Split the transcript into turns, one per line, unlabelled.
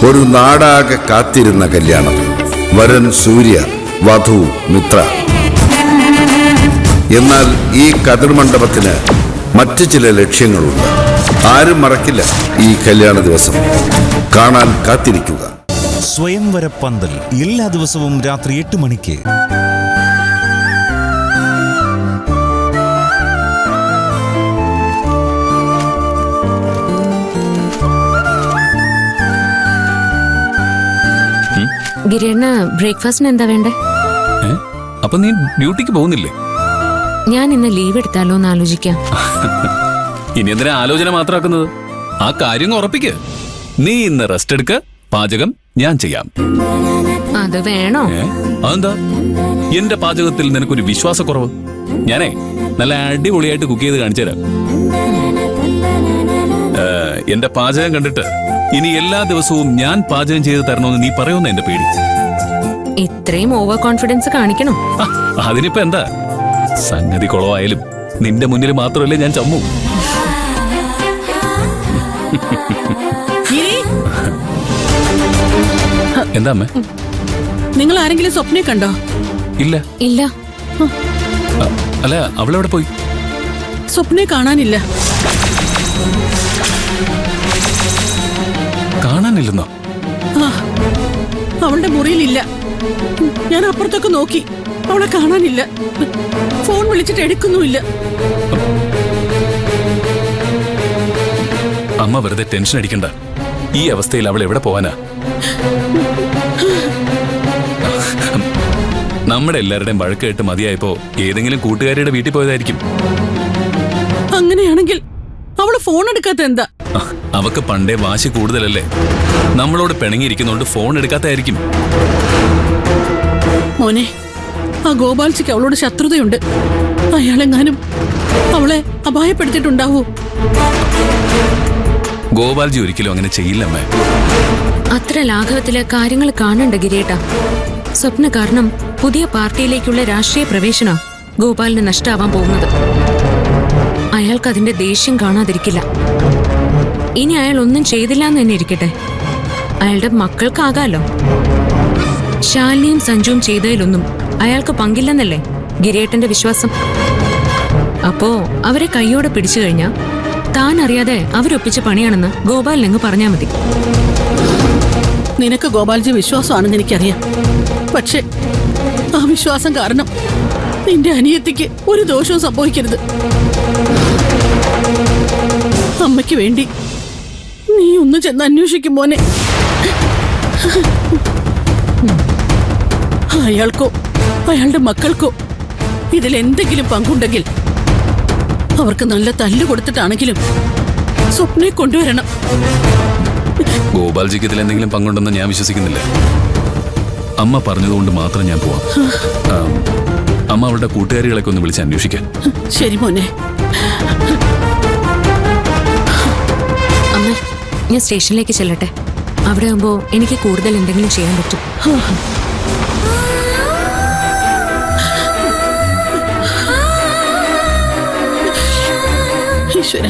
ഒരു നാടാകെ കാത്തിരുന്ന കല്യാണം. വരൻ സൂര്യ, വധു മിത്ര. എന്നാൽ ഈ കതിർമണ്ഡപത്തിന് മറ്റു ചില ലക്ഷ്യങ്ങളുണ്ട്. ആരും മറക്കില്ല ഈ കല്യാണ ദിവസം. കാണാൻ കാത്തിരിക്കുക.
സ്വയംവര പന്തൽ എല്ലാ ദിവസവും രാത്രി 8 മണിക്ക്.
ഗിരിയണ്ണ ബ്രേക്ക്ഫാസ്റ്റിന് എന്താ വേണ്ടേ?
അപ്പൊ നീ ഡ്യൂട്ടിക്ക് പോകുന്നില്ലേ?
ഞാൻ ഇന്ന് ലീവ് എടുത്താലോ എന്ന് ആലോചിക്കാം.
ഇനി എന്തിനാ ആലോചന മാത്രമാക്കുന്നത്? ആ കാര്യം ഉറപ്പിക്ക്. നീ ഇന്ന് റെസ്റ്റ് എടുക്ക, പാചകം ഞാൻ ചെയ്യാം.
അത് വേണോ?
അതെന്താ? എന്റെ പാചകത്തിൽ നിനക്കൊരു വിശ്വാസക്കുറവ്? ഞാനേ നല്ല അടിപൊളിയായിട്ട് കുക്ക് ചെയ്ത് കാണിച്ചു തരാം. എന്റെ പാചകം കണ്ടിട്ട് ഇനി എല്ലാ ദിവസവും ഞാൻ പാചകം ചെയ്ത് തരണമെന്ന് നീ പറയുമെന്ന് എന്റെ പേടി.
ഇത്രയും ഓവർ കോൺഫിഡൻസ് കാണിക്കണോ?
അതിനിപ്പോ എന്താ? സംഗതി കുളമായാലും നിന്റെ മുന്നിൽ മാത്രമല്ലേ ഞാൻ ചമ്മു. എന്താ അമ്മേ?
നിങ്ങൾ ആരെങ്കിലും സ്വപ്നം കണ്ടോ?
ഇല്ല
ഇല്ല.
അല്ല, അവളെവിടെ പോയി?
സ്വപ്നം കാണാനില്ല.
കാണാനില്ലെന്നോ?
അവളുടെ മുറിയിലില്ല. ഞാൻ അപ്പുറത്തൊക്കെ നോക്കി, അവളെ കാണാനില്ല. ഫോൺ വിളിച്ചിട്ട് എടുക്കുന്നുമില്ല.
അമ്മ വെറുതെ ടെൻഷൻ അടിക്കണ്ട. ഈ അവസ്ഥയിൽ അവൾ എവിടെ പോവാനാ? നമ്മുടെ എല്ലാവരുടെയും വഴക്ക് കേട്ട് മതിയായപ്പോ ഏതെങ്കിലും കൂട്ടുകാരിയുടെ വീട്ടിൽ പോയതായിരിക്കും.
അങ്ങനെയാണെങ്കിൽ അവള് ഫോൺ എടുക്കാത്ത എന്താ?
അവക്ക് പണ്ടേ വാശി കൂടുതലല്ലേ? നമ്മളോട് പിണങ്ങിയിരിക്കുന്നോണ്ട് ഫോൺ എടുക്കാത്തായിരിക്കും.
മോനെ, ആ ഗോപാൽജിക്ക് അവളോട് ശത്രുതയുണ്ട്. അയാളെങ്ങാനും അവളെ അപായപ്പെടുത്തിയിട്ടുണ്ടാവൂ.
ഗോപാൽജി ഒരിക്കലും അങ്ങനെ ചെയ്യില്ലമ്മേ.
അത്ര ലാഘവത്തില് കാര്യങ്ങൾ കാണണ്ട ഗിരിയേട്ട. സ്വപ്ന കാരണം പുതിയ പാർട്ടിയിലേക്കുള്ള രാഷ്ട്രീയ പ്രവേശനം ഗോപാലിന് നഷ്ടാവാൻ പോകുന്നത്. അയാൾക്ക് അതിന്റെ ദേഷ്യം കാണാതിരിക്കില്ല. ഇനി അയാൾ ഒന്നും ചെയ്തില്ല എന്ന് തന്നെ ഇരിക്കട്ടെ, അയാളുടെ മക്കൾക്കാകാലോ. ശാലിനിയും സഞ്ജുവും ചെയ്തതിലൊന്നും അയാൾക്ക് പങ്കില്ലെന്നല്ലേ ഗിരിയേട്ടന്റെ വിശ്വാസം. അപ്പോ അവരെ കൈയോടെ പിടിച്ചു കഴിഞ്ഞാ താൻ അറിയാതെ അവരൊപ്പിച്ച പണിയാണെന്ന് ഗോപാലിനങ്ങ് പറഞ്ഞാ മതി.
നിനക്ക് ഗോപാൽജി വിശ്വാസമാണെന്ന് എനിക്കറിയാം. പക്ഷെ ആ വിശ്വാസം കാരണം നിന്റെ അനിയത്തിക്ക് ഒരു ദോഷവും സംഭവിക്കരുത്. അമ്മയ്ക്ക് വേണ്ടി നീ ഒന്ന് ചെന്ന് അന്വേഷിക്കും മോനെ. അയാൾക്കോ അയാളുടെ മക്കൾക്കോ ഇതിലെന്തെങ്കിലും പങ്കുണ്ടെങ്കിൽ അവർക്ക് നല്ല തല്ല് കൊടുത്തിട്ടാണെങ്കിലും സ്വപ്നയെ കൊണ്ടുവരണം.
ഗോപാൽജിക്ക് ഇതിൽ എന്തെങ്കിലും പങ്കുണ്ടെന്ന് ഞാൻ വിശ്വസിക്കുന്നില്ല. അമ്മ പറഞ്ഞതുകൊണ്ട് മാത്രം ഞാൻ പോവാം. അമ്മ അവളുടെ കൂട്ടുകാരികളൊക്കെ ഒന്ന് വിളിച്ച് അന്വേഷിക്കാൻ.
ശരി മോനെ.
അമ്മ, ഞാൻ സ്റ്റേഷനിലേക്ക് ചെല്ലട്ടെ. അവിടെ ആകുമ്പോ എനിക്ക് കൂടുതൽ എന്തെങ്കിലും ചെയ്യാൻ പറ്റും.
ഈശ്വര.